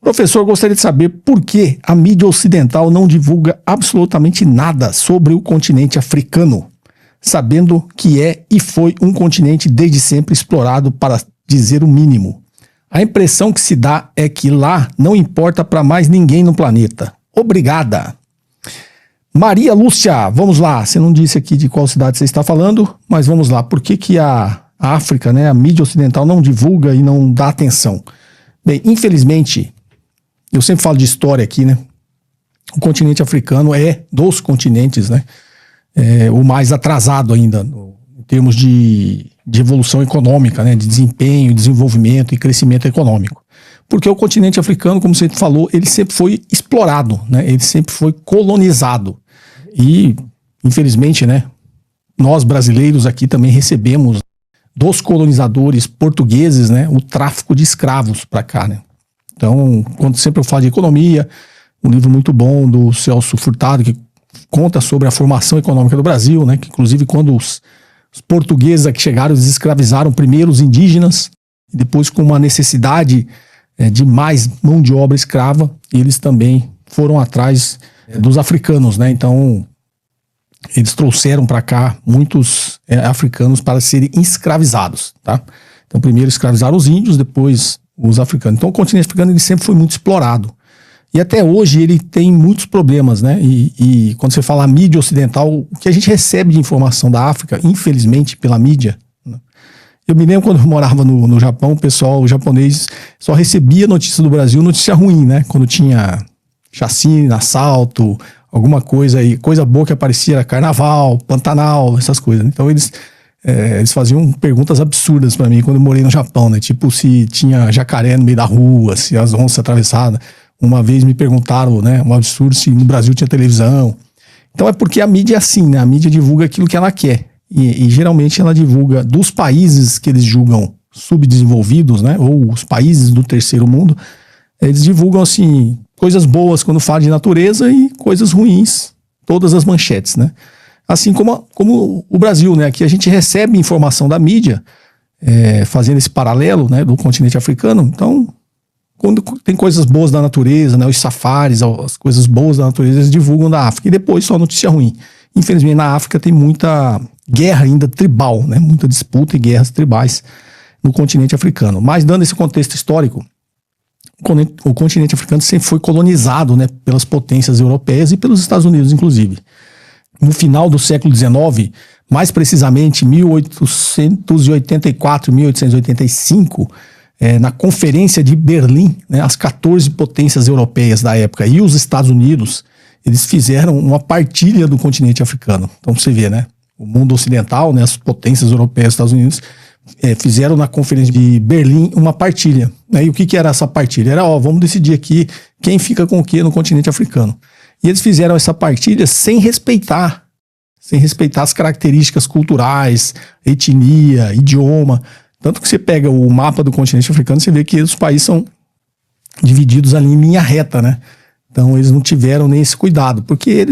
Professor, gostaria de saber por que a mídia ocidental não divulga absolutamente nada sobre o continente africano, sabendo que é e foi um continente desde sempre explorado, para dizer o mínimo. A impressão que se dá é que lá não importa para mais ninguém no planeta. Obrigada. Maria Lúcia, vamos lá. Você não disse aqui de qual cidade você está falando, mas vamos lá. Por que a África, né, a mídia ocidental não divulga e não dá atenção? Bem, infelizmente, eu sempre falo de história aqui, né? O continente africano é dos continentes, né? O mais atrasado ainda, em termos de evolução econômica, né? De desempenho, desenvolvimento e crescimento econômico. Porque o continente africano, como você falou, ele sempre foi explorado, né? Ele sempre foi colonizado. E, infelizmente, né? Nós brasileiros aqui também recebemos dos colonizadores portugueses, né? O tráfico de escravos para cá, né? Então, quando sempre eu falo de economia, um livro muito bom do Celso Furtado, que conta sobre a formação econômica do Brasil, né? Que inclusive quando os portugueses aqui chegaram, eles escravizaram primeiro os indígenas, e depois com uma necessidade de mais mão de obra escrava, eles também foram atrás dos africanos, né? Então, eles trouxeram para cá muitos africanos para serem escravizados, tá? Então, primeiro escravizaram os índios, depois os africanos. Então, o continente africano ele sempre foi muito explorado. E até hoje ele tem muitos problemas, né? E quando você fala mídia ocidental, o que a gente recebe de informação da África, infelizmente, pela mídia, né? Eu me lembro quando eu morava no Japão, o japonês só recebia notícia do Brasil, notícia ruim, né? Quando tinha chacina, assalto, alguma coisa aí, coisa boa que aparecia era Carnaval, Pantanal, essas coisas. Então eles faziam perguntas absurdas pra mim quando eu morei no Japão, né? Tipo se tinha jacaré no meio da rua, se as onças atravessadas. Uma vez me perguntaram, né, um absurdo, se no Brasil tinha televisão. Então é porque a mídia é assim, né? A mídia divulga aquilo que ela quer. E geralmente ela divulga dos países que eles julgam subdesenvolvidos, né? Ou os países do terceiro mundo. Eles divulgam, assim, coisas boas quando falam de natureza e coisas ruins, todas as manchetes, né? Assim como o Brasil, né? Aqui a gente recebe informação da mídia, fazendo esse paralelo, né, do continente africano. Então, quando tem coisas boas da natureza, né, os safaris, as coisas boas da natureza, eles divulgam da África. E depois só notícia ruim. Infelizmente, na África tem muita guerra ainda tribal, né? Muita disputa e guerras tribais no continente africano. Mas, dando esse contexto histórico, o continente africano sempre foi colonizado, né, pelas potências europeias e pelos Estados Unidos, inclusive. No final do século XIX, mais precisamente 1884, 1885, na Conferência de Berlim, né, as 14 potências europeias da época e os Estados Unidos, eles fizeram uma partilha do continente africano. Então você vê, né, o mundo ocidental, né, as potências europeias e os Estados Unidos, fizeram na Conferência de Berlim uma partilha. E o que era essa partilha? Era, vamos decidir aqui quem fica com o que no continente africano. E eles fizeram essa partilha sem respeitar as características culturais, etnia, idioma. Tanto que você pega o mapa do continente africano, você vê que os países são divididos ali em linha reta, né? Então eles não tiveram nem esse cuidado, porque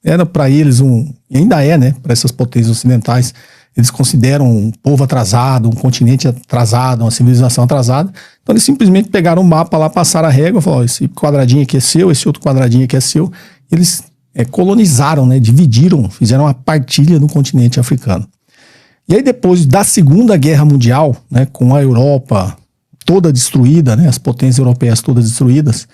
era para eles e ainda né, para essas potências ocidentais, eles consideram um povo atrasado, um continente atrasado, uma civilização atrasada. Então eles simplesmente pegaram o mapa lá, passaram a régua, falaram, esse quadradinho aqui é seu, esse outro quadradinho aqui é seu. Eles colonizaram, né, dividiram, fizeram uma partilha no continente africano. E aí depois da Segunda Guerra Mundial, né, com a Europa toda destruída, né, as potências europeias todas destruídas,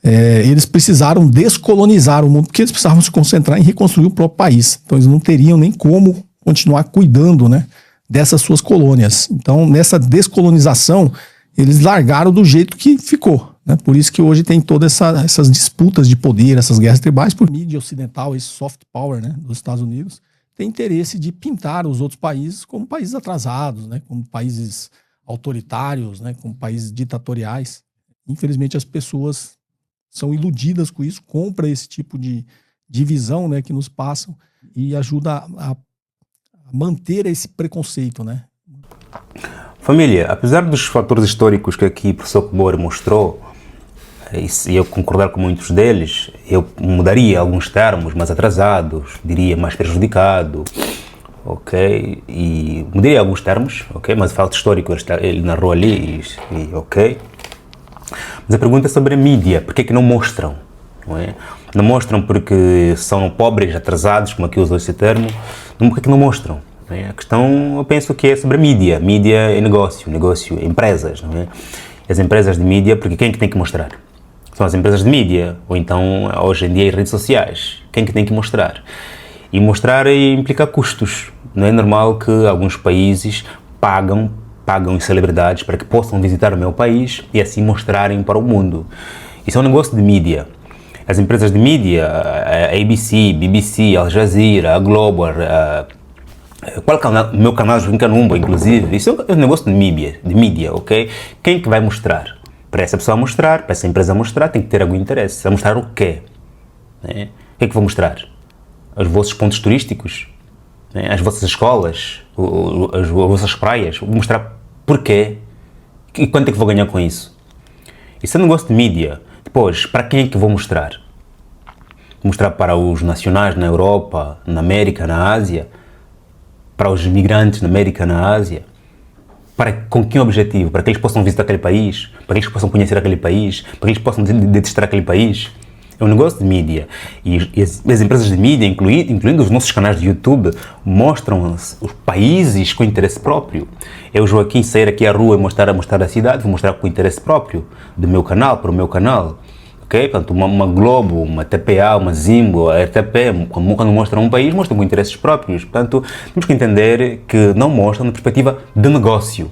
eles precisaram descolonizar o mundo, porque eles precisavam se concentrar em reconstruir o próprio país. Então eles não teriam nem como continuar cuidando, né, dessas suas colônias. Então, nessa descolonização, eles largaram do jeito que ficou, né? Por isso que hoje tem todas essas disputas de poder, essas guerras tribais, por mídia ocidental, esse soft power, né, dos Estados Unidos, tem interesse de pintar os outros países como países atrasados, né, como países autoritários, né, como países ditatoriais. Infelizmente, as pessoas são iludidas com isso, compram esse tipo de visão, né, que nos passam e ajuda a manter esse preconceito, né? Família, apesar dos fatores históricos que aqui o professor Kobori mostrou, e eu concordar com muitos deles, eu mudaria alguns termos mais atrasados, diria mais prejudicado, ok? E mudaria alguns termos, ok? Mas o fato histórico ele narrou ali, e ok? Mas a pergunta é sobre a mídia. Por que é que não mostram? Não é? Não mostram porque são pobres, atrasados, como aqui usou esse termo. Por que é que não mostram? Não é? A questão, eu penso que é sobre a mídia. Mídia é negócio, negócio é empresas. Não é? As empresas de mídia, porque quem é que tem que mostrar? São as empresas de mídia, ou então, hoje em dia, as redes sociais. Quem é que tem que mostrar? E mostrar implica custos. Não é normal que alguns países pagam em celebridades para que possam visitar o meu país e assim mostrarem para o mundo. Isso é um negócio de mídia. As empresas de mídia, a ABC, BBC, Al Jazeera, a Globo, qual canal? Meu canal de Canumba, inclusive, isso é um negócio de mídia, ok? Quem que vai mostrar? Para essa pessoa mostrar, para essa empresa mostrar, tem que ter algum interesse. Vai mostrar o quê? Né? O que é que vou mostrar? Os vossos pontos turísticos? Né? As vossas escolas? As vossas praias? Vou mostrar porquê? E quanto é que vou ganhar com isso? Isso é um negócio de mídia. Depois, para quem é que vou mostrar? Vou mostrar para os nacionais na Europa, na América, na Ásia? Para os imigrantes na América, na Ásia? Com que objetivo? Para que eles possam visitar aquele país? Para que eles possam conhecer aquele país? Para que eles possam detestar aquele país? É um negócio de mídia. E as empresas de mídia, incluindo os nossos canais de YouTube, mostram os países com interesse próprio. Eu, Joaquim, sair aqui à rua e mostrar a cidade, vou mostrar com interesse próprio do meu canal, para o meu canal. Okay? Portanto, uma Globo, uma TPA, uma Zimbo, a RTP, quando mostram um país, mostram com interesses próprios. Portanto, temos que entender que não mostram na perspectiva de negócio.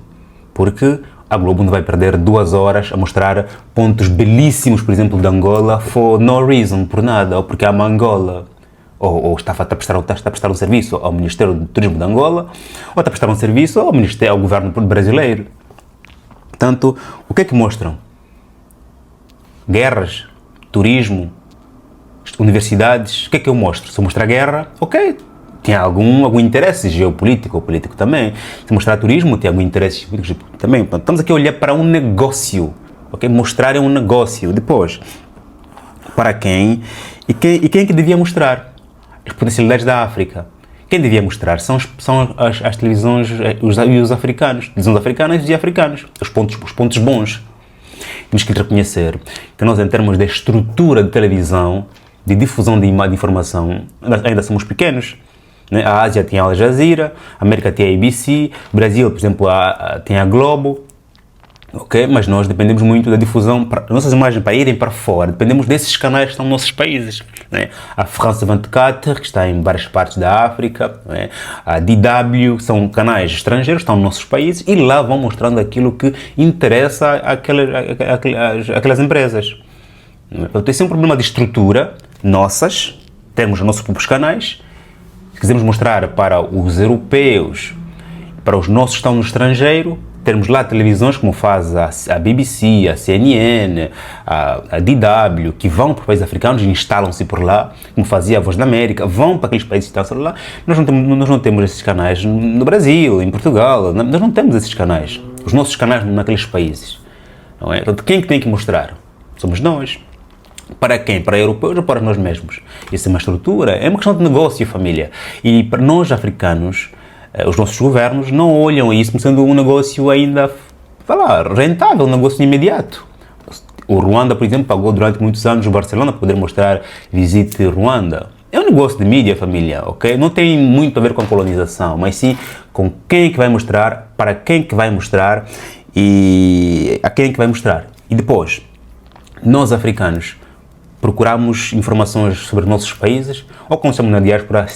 Porque a Globo não vai perder 2 horas a mostrar pontos belíssimos, por exemplo, de Angola, for no reason, por nada, ou porque há uma Angola. Ou está a prestar um serviço ao Ministério do Turismo de Angola, ou está a prestar um serviço ao governo brasileiro. Portanto, o que é que mostram? Guerras, turismo, universidades. O que é que eu mostro? Se eu mostrar guerra, ok, tem algum interesse geopolítico ou político também. Se mostrar turismo, tem algum interesse político também. Então, estamos aqui a olhar para um negócio, ok? Mostrar é um negócio. Depois, para quem? E quem é que devia mostrar? As potencialidades da África. Quem devia mostrar são as televisões e os africanos. Televisões africanas e africanos. Os pontos bons. Temos que reconhecer que nós, em termos de estrutura de televisão, de difusão de informação, ainda somos pequenos. Né? A Ásia tem a Al Jazeera, a América tem a ABC, o Brasil, por exemplo, tem a Globo, okay? Mas nós dependemos muito da difusão, nossas imagens para irem para fora, dependemos desses canais que estão nos nossos países. Né? A France 24, que está em várias partes da África, né? A DW, são canais estrangeiros, estão nos nossos países e lá vão mostrando aquilo que interessa àquelas empresas. Então, esse é um problema de estrutura, temos os nossos próprios canais. Se quisermos mostrar para os europeus, para os nossos que estão no estrangeiro, termos lá televisões como faz a BBC, a CNN, a DW, que vão para os países africanos e instalam-se por lá, como fazia a Voz da América, vão para aqueles países que estão lá. Nós não temos esses canais no Brasil, em Portugal, nós não temos esses canais. Os nossos canais naqueles países. Não é? Então, quem é que tem que mostrar? Somos nós. Para quem? Para europeus ou para nós mesmos? Isso é uma estrutura, é uma questão de negócio, família. E para nós africanos, os nossos governos não olham isso como sendo um negócio ainda, rentável, um negócio imediato. O Ruanda, por exemplo, pagou durante muitos anos o Barcelona para poder mostrar Visite Ruanda. É um negócio de mídia, família, ok? Não tem muito a ver com a colonização, mas sim com quem é que vai mostrar, para quem é que vai mostrar e a quem é que vai mostrar. E depois, nós africanos, procuramos informações sobre os nossos países ou quando estamos na diáspora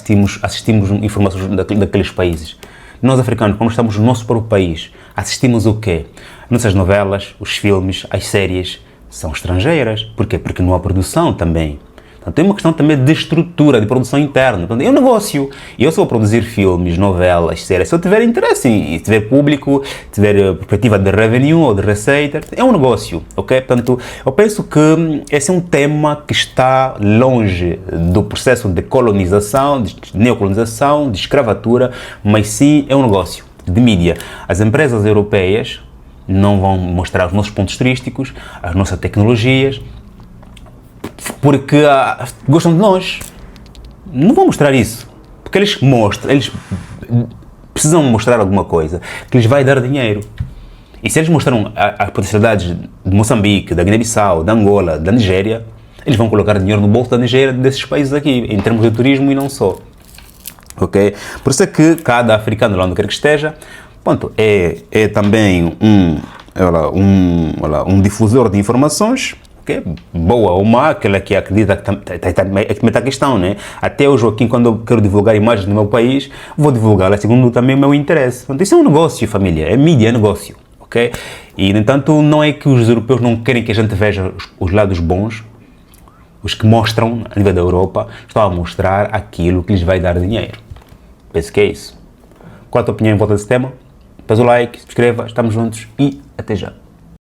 assistimos informações daqueles países. Nós africanos, quando estamos no nosso próprio país, assistimos o quê? Nossas novelas, os filmes, as séries são estrangeiras. Porquê? Porque não há produção também. Então, tem uma questão também de estrutura, de produção interna. Então, é um negócio. E eu só vou produzir filmes, novelas, séries, se eu tiver interesse e tiver público, tiver perspectiva de revenue ou de receita, é um negócio, ok? Portanto, eu penso que esse é um tema que está longe do processo de colonização, de neocolonização, de escravatura, mas sim é um negócio de mídia. As empresas europeias não vão mostrar os nossos pontos turísticos, as nossas tecnologias, porque gostam de nós. Não vão mostrar isso. Porque eles precisam mostrar alguma coisa que lhes vai dar dinheiro. E se eles mostraram as potencialidades de Moçambique, da Guiné-Bissau, da Angola, da Nigéria, eles vão colocar dinheiro no bolso da Nigéria, desses países aqui, em termos de turismo e não só. Ok? Por isso é que cada africano, lá onde quer que esteja, pronto, é também um difusor de informações, okay? Boa ou má, aquela que acredita que também está a questão, né? Até o Joaquim, quando eu quero divulgar imagens do meu país, vou divulgá-la segundo também o meu interesse. Então, isso é um negócio, família, é mídia, é negócio, ok? E, no entanto, não é que os europeus não querem que a gente veja os lados bons, os que mostram, a nível da Europa, estão a mostrar aquilo que lhes vai dar dinheiro. Penso que é isso. Qual a tua opinião em volta desse tema? Faz o like, se inscreva, estamos juntos e até já.